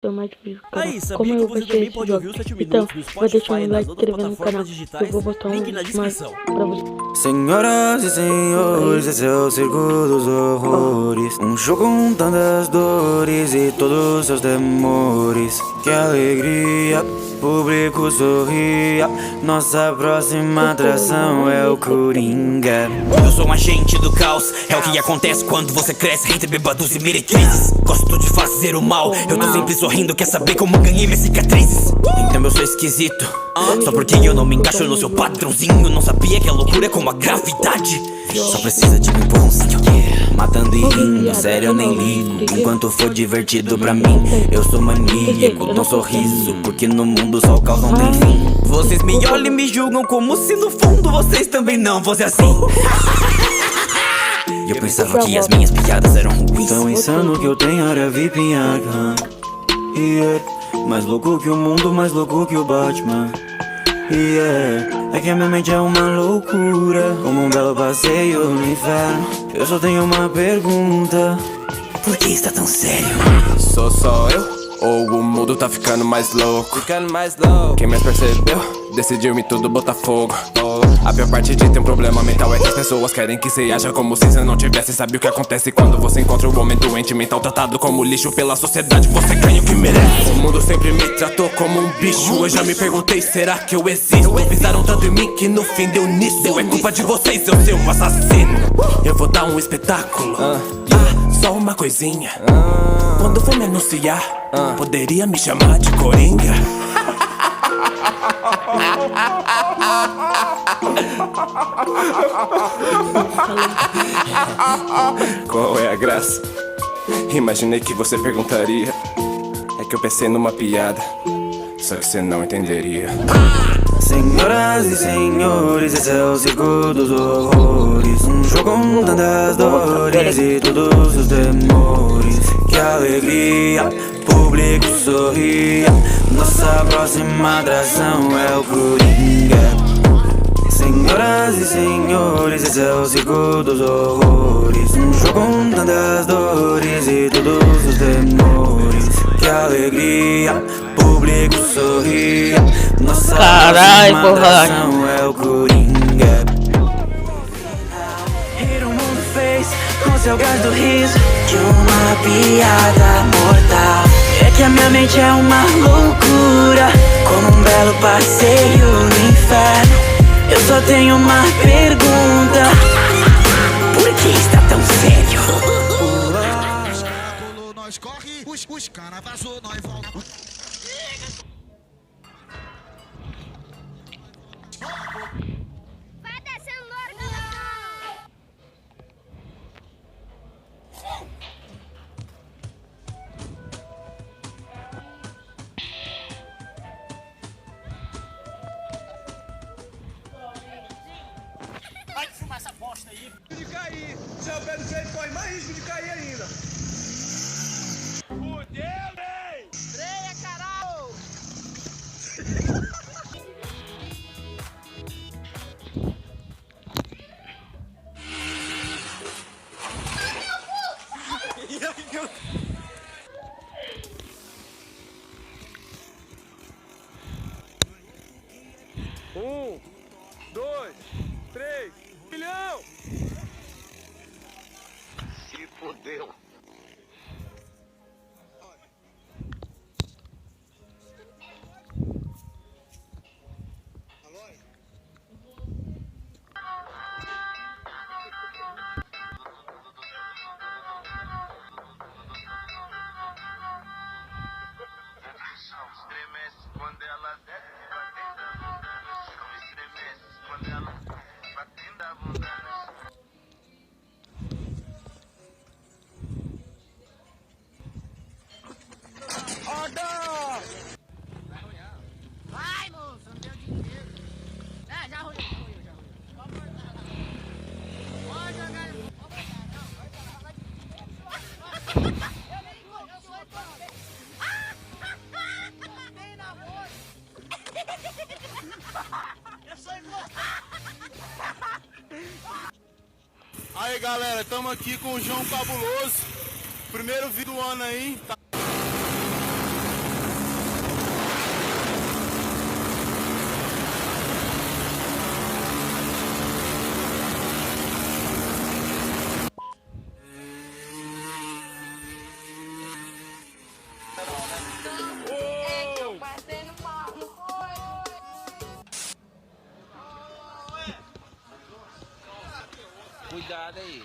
ter mais vídeos no canal. Aí, sabia Como que eu você gostei também desse pode jogo, ouvir o 7 então Minutos no vou deixar Spotify e um nas like, outras inscrever no canal. plataformas Eu digitais. vou botar um Link na vídeo mais descrição. pra você. Senhoras e senhores, esse é o circo dos horrores. Um show com tantas dores e todos seus temores. Que alegria, público sorria. Nossa próxima atração é o Coringa. Eu sou um agente do caos, é o que acontece quando você cresce entre bêbados e meretrizes. Gosto de fazer o mal, eu tô sempre sorrindo, quer saber como ganhei minhas cicatrizes? Então eu sou esquisito, só porque eu não me encaixo no seu padrãozinho. Não sabia que a loucura é como a gravidade, só precisa de um empurrãozinho. Matando e rindo, sério eu nem ligo. Enquanto for divertido pra mim, eu sou maníaco, dou um sorriso, porque no mundo só o caos não tem fim. Vocês me olham e me julgam como se no fundo vocês também não fossem assim. Eu pensava que as minhas piadas eram ruins. Tão insano que eu tenho área VIP em Arkham. Mais louco que o mundo, mais louco que o Batman. É que a minha mente é uma loucura, como um belo passeio no inferno. Eu só tenho uma pergunta: Por que está tão sério? Sou só eu? Ou o mundo tá ficando mais louco? Quem mais percebeu? Decidiu em tudo botar fogo. A pior parte de ter um problema mental é que as pessoas querem que você haja como se você não tivesse. Sabe o que acontece quando você encontra um homem doente mental tratado como lixo pela sociedade? Você ganha o que merece. O mundo sempre me tratou como um bicho. Eu já me perguntei, será que eu existo? Pisaram tanto em mim que no fim deu nisso. É culpa de vocês, eu ser um assassino. Eu vou dar um espetáculo. Só uma coisinha. Quando for me anunciar, poderia me chamar de Coringa. Qual é a graça? Imaginei que você perguntaria. É que eu pensei numa piada, só que você não entenderia. Senhoras e senhores, esse é o circo dos horrores. Um show com tantas dores e todos os temores. Que alegria, público sorria. Nossa próxima atração é o Coringa. Senhoras e senhores, esse é o circo dos horrores. Um show com tantas dores e todos os temores. Que alegria, público sorria. Nossa próxima atração é o Coringa. Rir o mundo fez com seu gás do riso de uma piada mortal. É que a minha mente é uma loucura, como um belo passeio no inferno. Eu só tenho uma pergunta: por que está tão sério? Nós corre, os cara vazou, nós volta. Vai descendo no organização. Vai fumar essa bosta aí. De cair, seu pé do jeito corre mais risco de cair ainda. Fudeu, véi! Freia, caralho! Um, dois, três, milhão! Se fodeu. Estremece quando ela desce, batendo a bunda no chão. Estremece quando ela batendo a bunda no chão. Vai, moço, não deu dinheiro. É, já arrolhou, já arrolhou. Pode jogar. Eu nem vou, eu sou bem na rua. Eu sou igual. Aí galera, tamo aqui com o João Cabuloso. Primeiro vídeo do ano aí. Tá... ligado aí.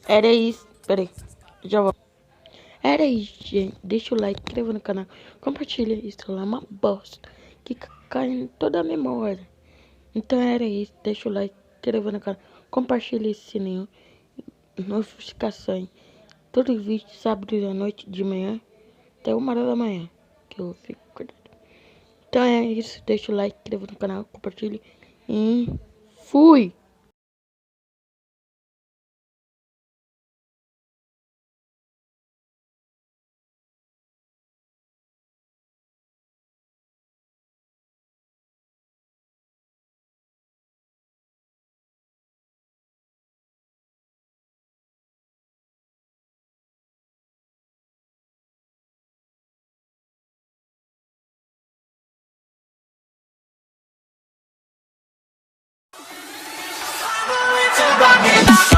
Era isso. Pera aí. Já volto. Era isso, gente. Deixa o like, inscreva no canal. Compartilha isso lá. É uma bosta. Que cai em toda a memória. Então era isso. Deixa o like, inscreva no canal. Compartilha esse sininho. Notificações. Todo vídeo, sábado à noite, de manhã. Até 1 hora da manhã. Que eu fico acordado. Então é isso. Deixa o like, inscreva no canal. Compartilha. E fui! It's a rocket